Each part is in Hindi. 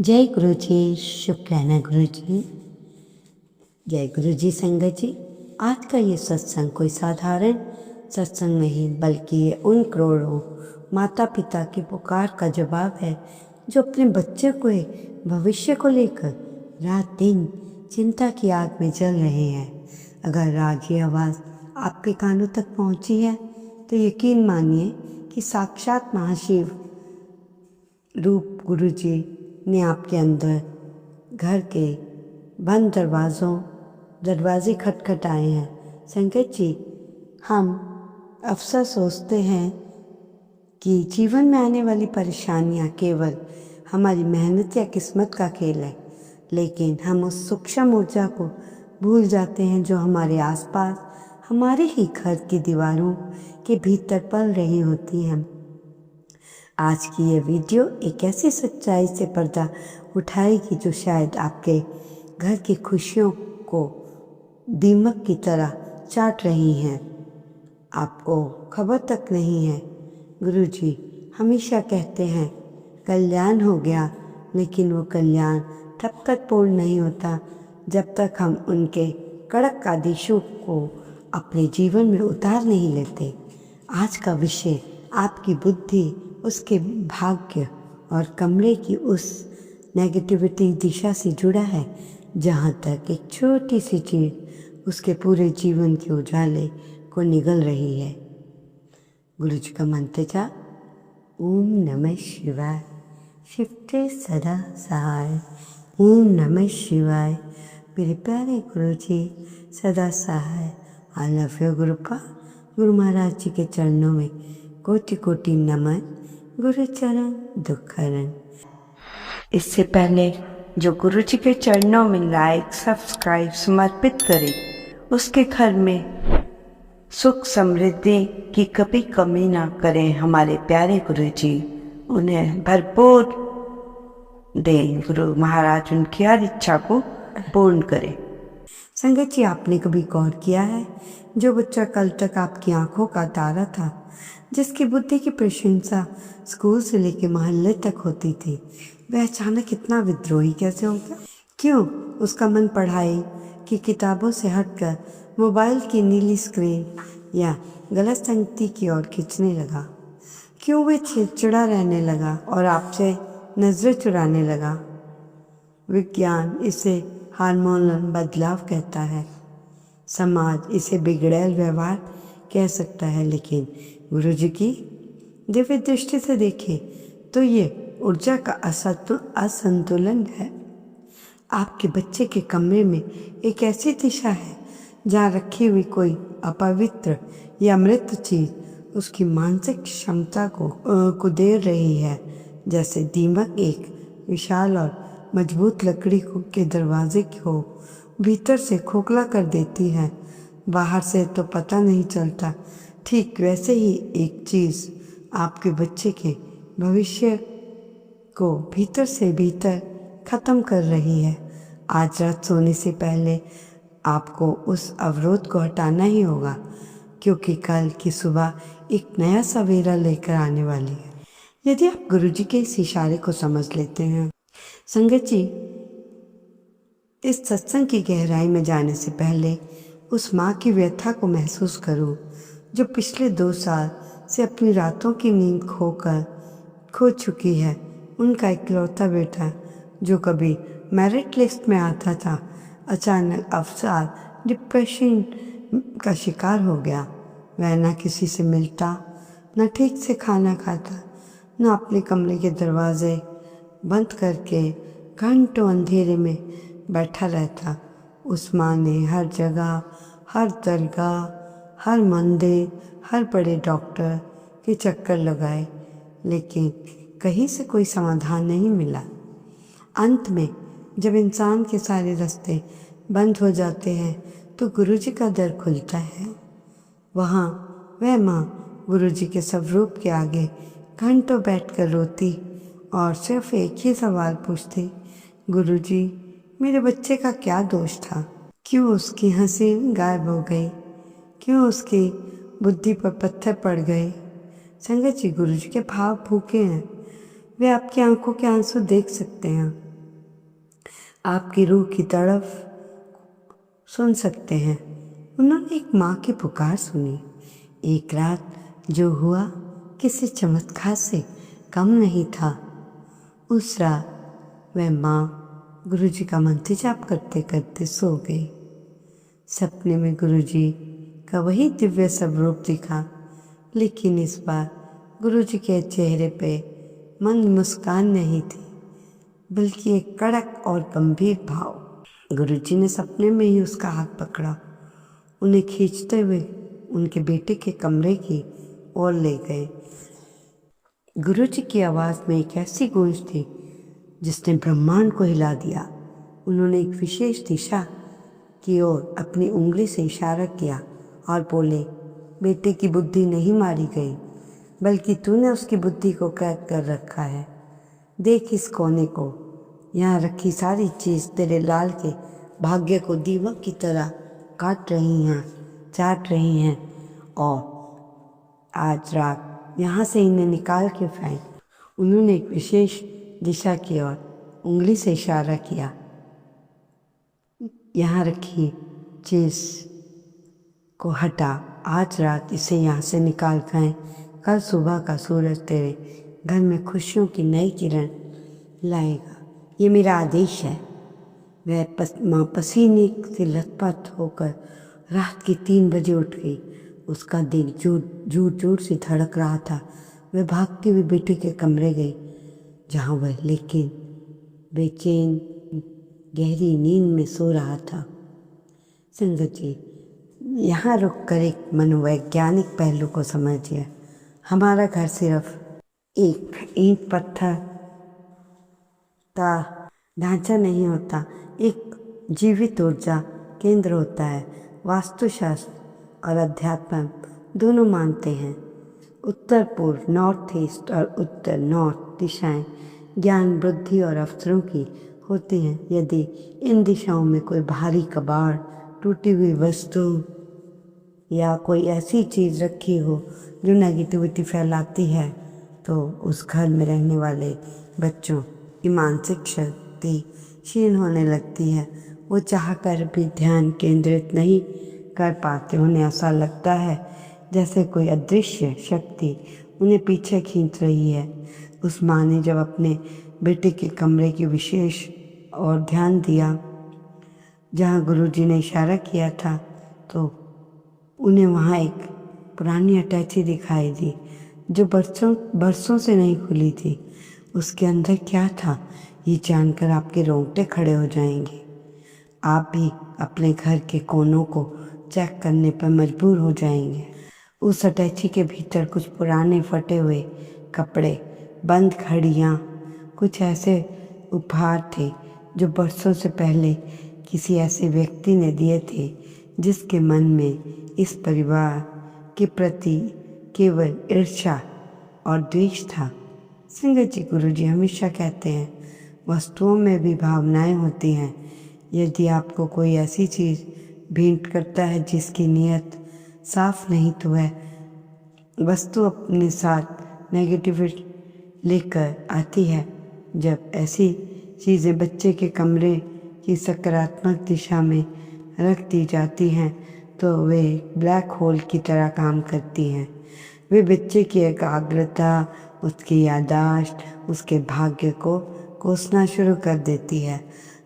जय गुरु जी। शुक्राना गुरु जी। जय गुरु जी। संगत जी, आज का ये सत्संग कोई साधारण सत्संग नहीं बल्कि ये उन करोड़ों माता पिता की पुकार का जवाब है जो अपने बच्चे को भविष्य को लेकर रात दिन चिंता की आग में जल रहे हैं। अगर आज ये आवाज़ आपके कानों तक पहुंची है तो यकीन मानिए कि साक्षात महाशिव रूप गुरु जी ने आपके अंदर घर के बंद दरवाजे खटखटाए हैं। संगत जी, हम अक्सर सोचते हैं कि जीवन में आने वाली परेशानियां केवल हमारी मेहनत या किस्मत का खेल है, लेकिन हम उस सूक्ष्म ऊर्जा को भूल जाते हैं जो हमारे आसपास हमारे ही घर की दीवारों के भीतर पल रही होती हैं। आज की ये वीडियो एक ऐसी सच्चाई से पर्दा उठाएगी जो शायद आपके घर की खुशियों को दीमक की तरह चाट रही हैं। आपको खबर तक नहीं है। गुरुजी हमेशा कहते हैं कल्याण हो गया, लेकिन वो कल्याण तब तक पूर्ण नहीं होता जब तक हम उनके कड़क आदेशों को अपने जीवन में उतार नहीं लेते। आज का विषय आपकी बुद्धि, उसके भाग्य और कमरे की उस नेगेटिविटी दिशा से जुड़ा है जहाँ तक एक छोटी सी चीज़ उसके पूरे जीवन के उजाले को निगल रही है। गुरु जी का मंत्र था ओम नमः शिवाय, शिवते सदा सहाय। ओम नमः शिवाय। मेरे प्यारे गुरु जी सदा सहाय। I love you गुरुपा। Guru Maharaj जी के चरणों में कोटि कोटि नमन। गुरु चरण दुखहरण। इससे पहले जो गुरु जी के चरणों में लाइक सब्सक्राइब समर्पित करे, उसके घर में सुख समृद्धि की कभी कमी ना करें। हमारे प्यारे गुरु जी उन्हें भरपूर दें। गुरु महाराज उनकी हर इच्छा को पूर्ण करें। संगत जी, आपने कभी गौर किया है जो बच्चा कल तक आपकी आंखों का तारा था, जिसकी बुद्धि की प्रशंसा स्कूल से लेकर मोहल्ले तक होती थी, वह अचानक इतना विद्रोही कैसे हो गया? क्यों उसका मन पढ़ाई की किताबों से हटकर मोबाइल की नीली स्क्रीन या गलत संगति की ओर खींचने लगा? क्यों वह चिड़चिड़ा रहने लगा और आपसे नजरें चुराने लगा? विज्ञान इसे हार्मोनल बदलाव कहता है, समाज इसे बिगड़ैल व्यवहार कह सकता है, लेकिन गुरु जी की दिव्य दृष्टि से देखें तो ये ऊर्जा का असंतुलन है। आपके बच्चे के कमरे में एक ऐसी दिशा है जहाँ रखी हुई कोई अपवित्र या मृत चीज उसकी मानसिक क्षमता को कुदेर रही है, जैसे दीमक एक विशाल और मजबूत लकड़ी के दरवाजे को भीतर से खोखला कर देती है। बाहर से तो पता नहीं चलता, ठीक वैसे ही एक चीज़ आपके बच्चे के भविष्य को भीतर से भीतर ख़त्म कर रही है। आज रात सोने से पहले आपको उस अवरोध को हटाना ही होगा, क्योंकि कल की सुबह एक नया सवेरा लेकर आने वाली है। यदि आप गुरु जी के इस इशारे को समझ लेते हैं। संगत जी, इस सत्संग की गहराई में जाने से पहले उस माँ की व्यथा को महसूस करो जो पिछले 2 साल से अपनी रातों की नींद खो चुकी है। उनका इकलौता बेटा जो कभी मेरिट लिस्ट में आता था, अचानक अवसाद डिप्रेशन का शिकार हो गया। वह न किसी से मिलता, न ठीक से खाना खाता, न अपने कमरे के दरवाजे बंद करके घंटों अंधेरे में बैठा रहता। उस माँ ने हर जगह, हर दरगाह, हर मंदिर, हर बड़े डॉक्टर के चक्कर लगाए, लेकिन कहीं से कोई समाधान नहीं मिला। अंत में जब इंसान के सारे रास्ते बंद हो जाते हैं तो गुरु जी का दर खुलता है। वहाँ वह माँ गुरु जी के स्वरूप के आगे घंटों बैठकर रोती और सिर्फ एक ही सवाल पूछती, गुरु जी मेरे बच्चे का क्या दोष था? क्यों उसकी हंसी गायब हो गई? क्यों उसकी बुद्धि पर पत्थर पड़ गए? संगत जी, गुरु जी के भाव भूखे हैं। वे आपकी आंखों के आंसू देख सकते हैं। आपकी रूह की तड़प सुन सकते हैं। उन्होंने एक माँ की पुकार सुनी। एक रात जो हुआ किसी चमत्कार से कम नहीं था। उस रात वह माँ गुरुजी का मंत्र जाप करते करते सो गई। सपने में गुरुजी का वही दिव्य स्वरूप दिखा, लेकिन इस बार गुरुजी के चेहरे पे मंद मुस्कान नहीं थी, बल्कि एक कड़क और गंभीर भाव। गुरुजी ने सपने में ही उसका हाथ पकड़ा, उन्हें खींचते हुए उनके बेटे के कमरे की ओर ले गए। गुरुजी की आवाज़ में एक ऐसी गूंज थी जिसने ब्रह्मांड को हिला दिया। उन्होंने एक विशेष दिशा की ओर अपनी उंगली से इशारा किया और बोले, बेटे की बुद्धि नहीं मारी गई, बल्कि तूने उसकी बुद्धि को कैद कर रखा है। देख इस कोने को, यहाँ रखी सारी चीज़ तेरे लाल के भाग्य को दीमक की तरह काट रही हैं, चाट रही हैं, और आज रात यहाँ से इन्हें निकाल के फेंक। उन्होंने एक विशेष दिशा की ओर उंगली से इशारा किया। यहाँ रखी चीज़ को हटा, आज रात इसे यहाँ से निकाल फेंक। कल सुबह का सूरज तेरे घर में खुशियों की नई किरण लाएगा, ये मेरा आदेश है। वह माँ पसीने से लथपथ होकर रात की 3 बजे उठ गई। उसका दिल जोर जोर से धड़क रहा था। वह भागते हुए बेटे के कमरे गई, जहाँ वह लेकिन बेचैन गहरी नींद में सो रहा था। संगत जी, यहाँ रुककर एक मनोवैज्ञानिक पहलू को समझिए। हमारा घर सिर्फ एक ईंट पत्थर का ढांचा नहीं होता, एक जीवित ऊर्जा केंद्र होता है। वास्तुशास्त्र और अध्यात्म दोनों मानते हैं उत्तर पूर्व नॉर्थ ईस्ट और उत्तर नॉर्थ दिशाएं ज्ञान, बुद्धि और अवसरों की होती हैं। यदि इन दिशाओं में कोई भारी कबाड़, टूटी हुई वस्तु या कोई ऐसी चीज़ रखी हो जो नेगेटिविटी फैलाती है, तो उस घर में रहने वाले बच्चों की मानसिक शक्ति क्षीण होने लगती है। वो चाहकर भी ध्यान केंद्रित नहीं कर पाते। उन्हें ऐसा लगता है जैसे कोई अदृश्य शक्ति उन्हें पीछे खींच रही है। उस माँ ने जब अपने बेटे के कमरे की विशेष और ध्यान दिया जहाँ गुरुजी ने इशारा किया था, तो उन्हें वहाँ एक पुरानी अटैची दिखाई दी जो बरसों से नहीं खुली थी। उसके अंदर क्या था, ये जानकर आपके रोंगटे खड़े हो जाएंगे। आप भी अपने घर के कोनों को चेक करने पर मजबूर हो जाएंगे। उस अटैची के भीतर कुछ पुराने फटे हुए कपड़े, बंद घड़ियाँ, कुछ ऐसे उपहार थे जो बरसों से पहले किसी ऐसे व्यक्ति ने दिए थे जिसके मन में इस परिवार के प्रति केवल ईर्ष्या और द्वेष था। संगत जी, गुरुजी हमेशा कहते हैं वस्तुओं में भी भावनाएं होती हैं। यदि आपको कोई ऐसी चीज़ भेंट करता है जिसकी नीयत साफ नहीं, तो वह वस्तु अपने साथ नेगेटिविटी लेकर आती है। जब ऐसी चीज़ें बच्चे के कमरे की सकारात्मक दिशा में रख दी जाती हैं, तो वे ब्लैक होल की तरह काम करती हैं। वे बच्चे की एकाग्रता, उसकी याददाश्त, उसके भाग्य को कोसना शुरू कर देती है।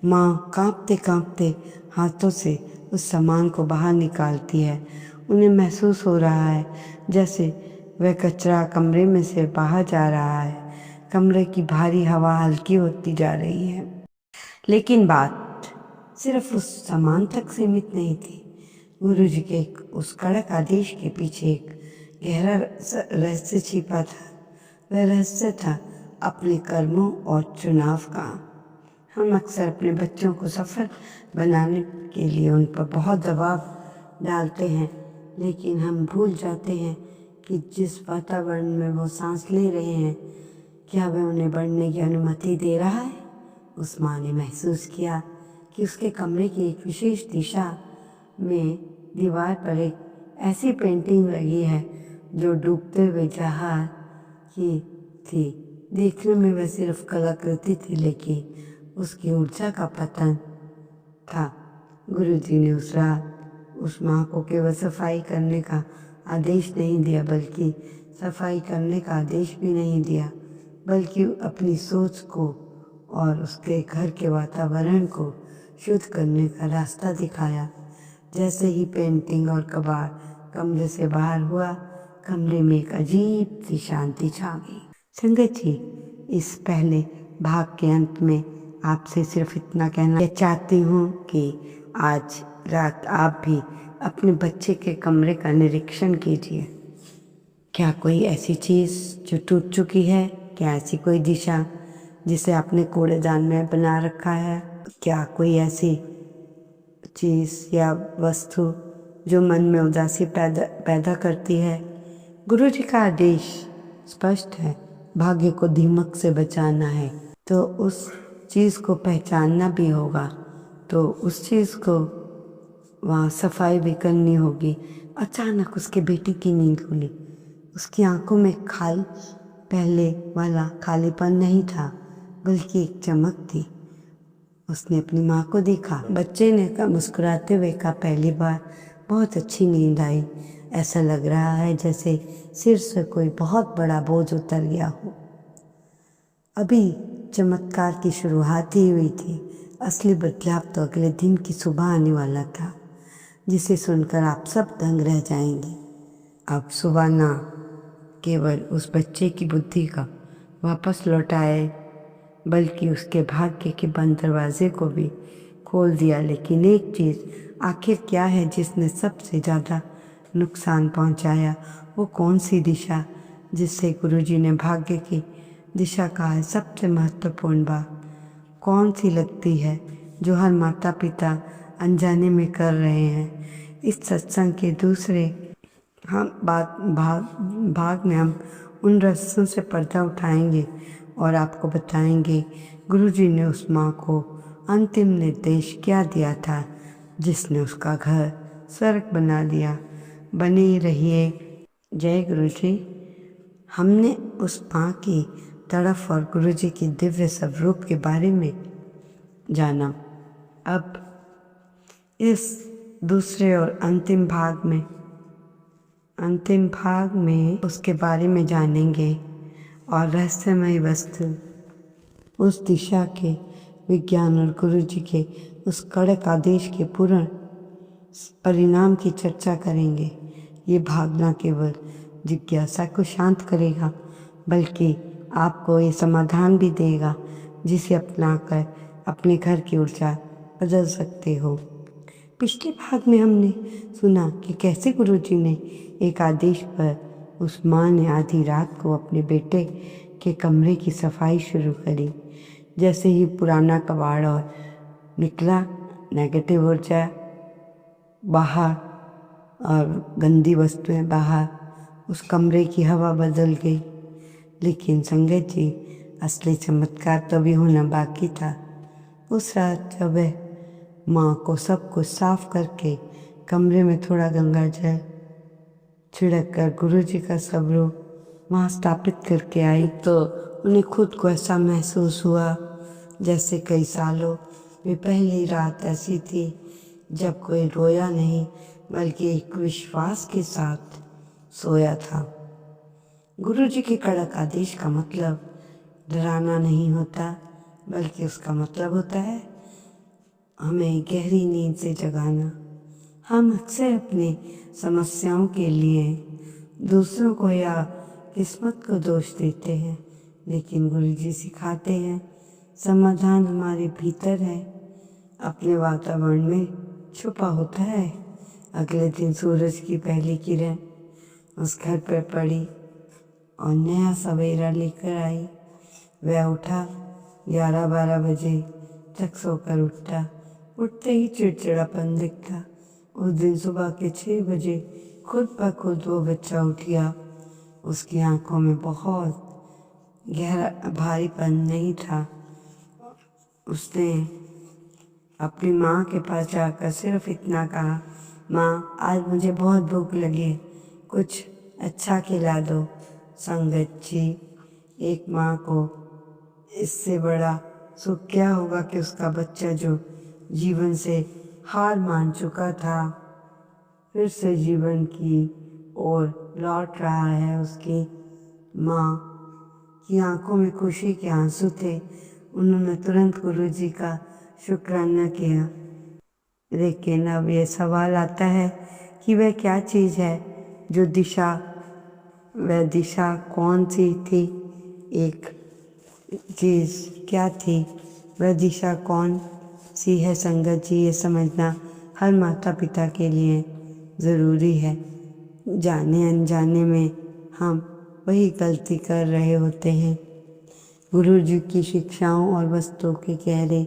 माँ कांपते कांपते हाथों से उस सामान को बाहर निकालती है। उन्हें महसूस हो रहा है जैसे वह कचरा कमरे में से बाहर जा रहा है। कमरे की भारी हवा हल्की होती जा रही है। लेकिन बात सिर्फ उस सामान तक सीमित नहीं थी। गुरुजी के उस कड़क आदेश के पीछे एक गहरा रहस्य छिपा था। वह रहस्य था अपने कर्मों और चुनाव का। हम अक्सर अपने बच्चों को सफल बनाने के लिए उन पर बहुत दबाव डालते हैं, लेकिन हम भूल जाते हैं कि जिस वातावरण में वो सांस ले रहे हैं, क्या वह उन्हें बढ़ने की अनुमति दे रहा है। उस माँ ने महसूस किया कि उसके कमरे की एक विशेष दिशा में दीवार पर एक ऐसी पेंटिंग लगी है जो डूबते हुए जहाज की थी। देखने में वह सिर्फ कलाकृति थी, लेकिन उसकी ऊर्जा का पतन था। गुरुजी ने उस रात उस माँ को केवल सफाई करने का आदेश नहीं दिया, बल्कि सफाई करने का आदेश भी नहीं दिया, बल्कि अपनी सोच को और उसके घर के वातावरण को शुद्ध करने का रास्ता दिखाया। जैसे ही पेंटिंग और कबाड़ कमरे से बाहर हुआ, कमरे में एक अजीब सी शांति छा गई। संगत जी, इस पहले भाग के अंत में आपसे सिर्फ इतना कहना चाहती हूँ कि आज रात आप भी अपने बच्चे के कमरे का निरीक्षण कीजिए। क्या कोई ऐसी चीज़ जो टूट चुकी है? क्या ऐसी कोई दिशा जिसे आपने कूड़ेदान में बना रखा है? क्या कोई ऐसी चीज़ या वस्तु जो मन में उदासी पैदा करती है? गुरुजी का आदेश स्पष्ट है, भाग्य को दीमक से बचाना है, तो उस चीज़ को पहचानना भी होगा, तो उस चीज़ को वहाँ सफाई भी करनी होगी। अचानक उसके बेटे की नींद खुली। उसकी आंखों में पहले वाला खालीपन नहीं था, बल्कि एक चमक थी। उसने अपनी माँ को देखा। बच्चे ने मुस्कुराते हुए कहा, पहली बार बहुत अच्छी नींद आई। ऐसा लग रहा है जैसे सिर से कोई बहुत बड़ा बोझ उतर गया हो। अभी चमत्कार की शुरुआत ही हुई थी। असली बदलाव तो अगले दिन की सुबह आने वाला था, जिसे सुनकर आप सब दंग रह जाएंगे। अब सुबह ना केवल उस बच्चे की बुद्धि का वापस लौटाए, बल्कि उसके भाग्य के बंद दरवाजे को भी खोल दिया। लेकिन एक चीज़ आखिर क्या है जिसने सबसे ज़्यादा नुकसान पहुंचाया? वो कौन सी दिशा जिससे गुरुजी ने भाग्य की दिशा कहा है? सबसे महत्वपूर्ण बात कौन सी लगती है जो हर माता पिता अनजाने में कर रहे हैं? इस सत्संग के दूसरे भाग में हम उन रहस्यों से पर्दा उठाएंगे और आपको बताएंगे गुरुजी ने उस माँ को अंतिम निर्देश क्या दिया था, जिसने उसका घर स्वर्ग बना दिया। बने ही रहिए। जय गुरुजी। हमने उस माँ की तड़फ और गुरुजी की दिव्य स्वरूप के बारे में जाना। अब इस दूसरे और अंतिम भाग में उसके बारे में जानेंगे और रहस्यमय वस्तु, उस दिशा के विज्ञान और गुरुजी के उस कड़क आदेश के पूर्ण परिणाम की चर्चा करेंगे। ये भाग न केवल जिज्ञासा को शांत करेगा, बल्कि आपको ये समाधान भी देगा जिसे अपनाकर अपने घर की ऊर्जा बदल सकते हो। पिछले भाग में हमने सुना कि कैसे गुरुजी ने एक आदेश पर उस माँ ने आधी रात को अपने बेटे के कमरे की सफाई शुरू करी। जैसे ही पुराना कबाड़ और निकला, नेगेटिव ऊर्जा बाहर और गंदी वस्तुएं बाहर, उस कमरे की हवा बदल गई। लेकिन संगत जी, असली चमत्कार तो भी होना बाकी था। उस रात जब वह माँ को सब कुछ साफ करके कमरे में थोड़ा गंगा जल छिड़क कर गुरुजी का स्वरूप वहाँ स्थापित करके आई, तो उन्हें खुद को ऐसा महसूस हुआ जैसे कई सालों में पहली रात ऐसी थी जब कोई रोया नहीं, बल्कि एक विश्वास के साथ सोया था। गुरुजी के कड़क आदेश का मतलब डराना नहीं होता, बल्कि उसका मतलब होता है हमें गहरी नींद से जगाना। हम अक्सर अपनी समस्याओं के लिए दूसरों को या किस्मत को दोष देते हैं, लेकिन गुरुजी सिखाते हैं समाधान हमारे भीतर है, अपने वातावरण में छुपा होता है। अगले दिन सूरज की पहली किरण उस घर पर पड़ी और नया सवेरा लेकर आई। वह उठा 11-12 बजे तक सोकर उठते ही चिड़चिड़ापन दिखता। उस दिन सुबह के 6 बजे खुद ब खुद वो बच्चा उठ गया। उसकी आंखों में बहुत गहरा भारीपन नहीं था। उसने अपनी माँ के पास जाकर सिर्फ इतना कहा, माँ आज मुझे बहुत भूख लगी है, कुछ अच्छा खिला दो। संगत जी, एक माँ को इससे बड़ा सो क्या होगा कि उसका बच्चा जो जीवन से हार मान चुका था फिर से जीवन की ओर लौट रहा है। उसकी माँ की आंखों में खुशी के आंसू थे। उन्होंने तुरंत गुरुजी का शुक्राना किया। लेकिन अब ये सवाल आता है कि वह क्या चीज़ है जो दिशा, वह दिशा कौन सी थी? एक चीज़ क्या थी? वह दिशा कौन सी है संगत जी? ये समझना हर माता पिता के लिए ज़रूरी है। जाने अनजाने में हम वही गलती कर रहे होते हैं। गुरु जी की शिक्षाओं और वस्तुओं के गहरे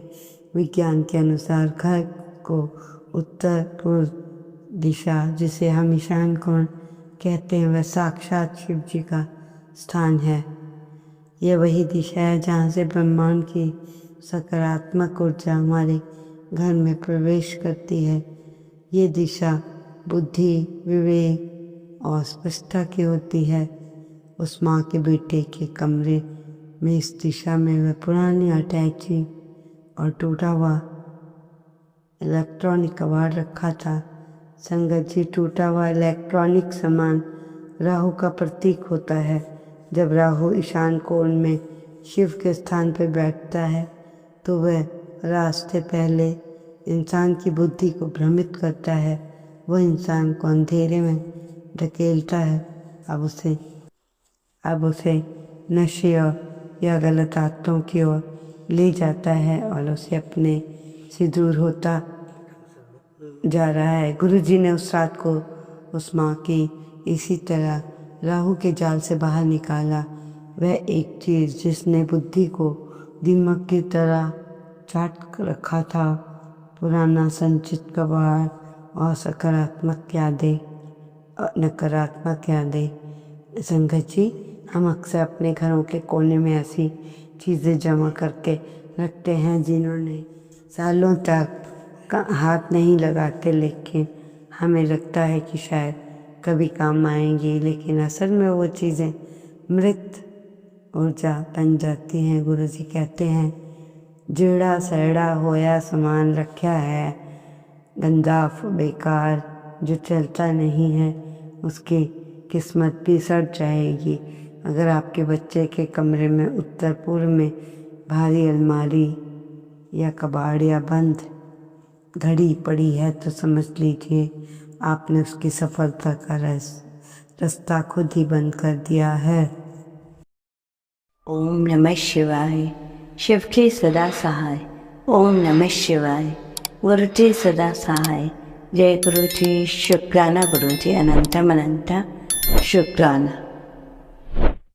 विज्ञान के अनुसार घर को उत्तर पूर्व दिशा, जिसे हम ईशान कोण कहते हैं, वह साक्षात शिव जी का स्थान है। यह वही दिशा है जहाँ से ब्रह्मांड की सकारात्मक ऊर्जा हमारे घर में प्रवेश करती है। ये दिशा बुद्धि, विवेक और स्पष्टता की होती है। उस माँ के बेटे के कमरे में इस दिशा में वह पुरानी अटैची और टूटा हुआ इलेक्ट्रॉनिक कबाड़ रखा था। संगत जी, टूटा हुआ इलेक्ट्रॉनिक सामान राहु का प्रतीक होता है। जब राहु ईशान कोण में शिव के स्थान पर बैठता है तो वह रास्ते पहले इंसान की बुद्धि को भ्रमित करता है। वह इंसान को अंधेरे में धकेलता है। अब उसे नशे या गलत आदतों की ओर ले जाता है और उसे अपने से दूर होता जा रहा है। गुरुजी ने उस रात को उस माँ की इसी तरह राहु के जाल से बाहर निकाला। वह एक चीज़ जिसने बुद्धि को दीमक की तरह चाट रखा था, पुराना संचित कबाड़ और नकारात्मक यादें। संगत जी, हम अक्सर अपने घरों के कोने में ऐसी चीज़ें जमा करके रखते हैं जिन्होंने सालों तक हाथ नहीं लगाते, लेकिन हमें लगता है कि शायद कभी काम आएंगी, लेकिन असल में वो चीज़ें मृत ऊर्जा बन जाती हैं। गुरुजी कहते हैं, जेड़ा सड़ा होया सामान रखा है, गंदा बेकार जो चलता नहीं है, उसकी किस्मत भी सड़ जाएगी। अगर आपके बच्चे के कमरे में उत्तर पूर्व में भारी अलमारी या कबाड़ या बंद घड़ी पड़ी है तो समझ लीजिए आपने उसकी सफलता का रास्ता खुद ही बंद कर दिया है। ओम नमः शिवाय। शिव के सदा सहाय। ओम नमः शिवाय। गुरु जी सदा सहाय। जय गुरु जी। शुक्राना गुरु जी। अनंतम अनंत शुक्राना।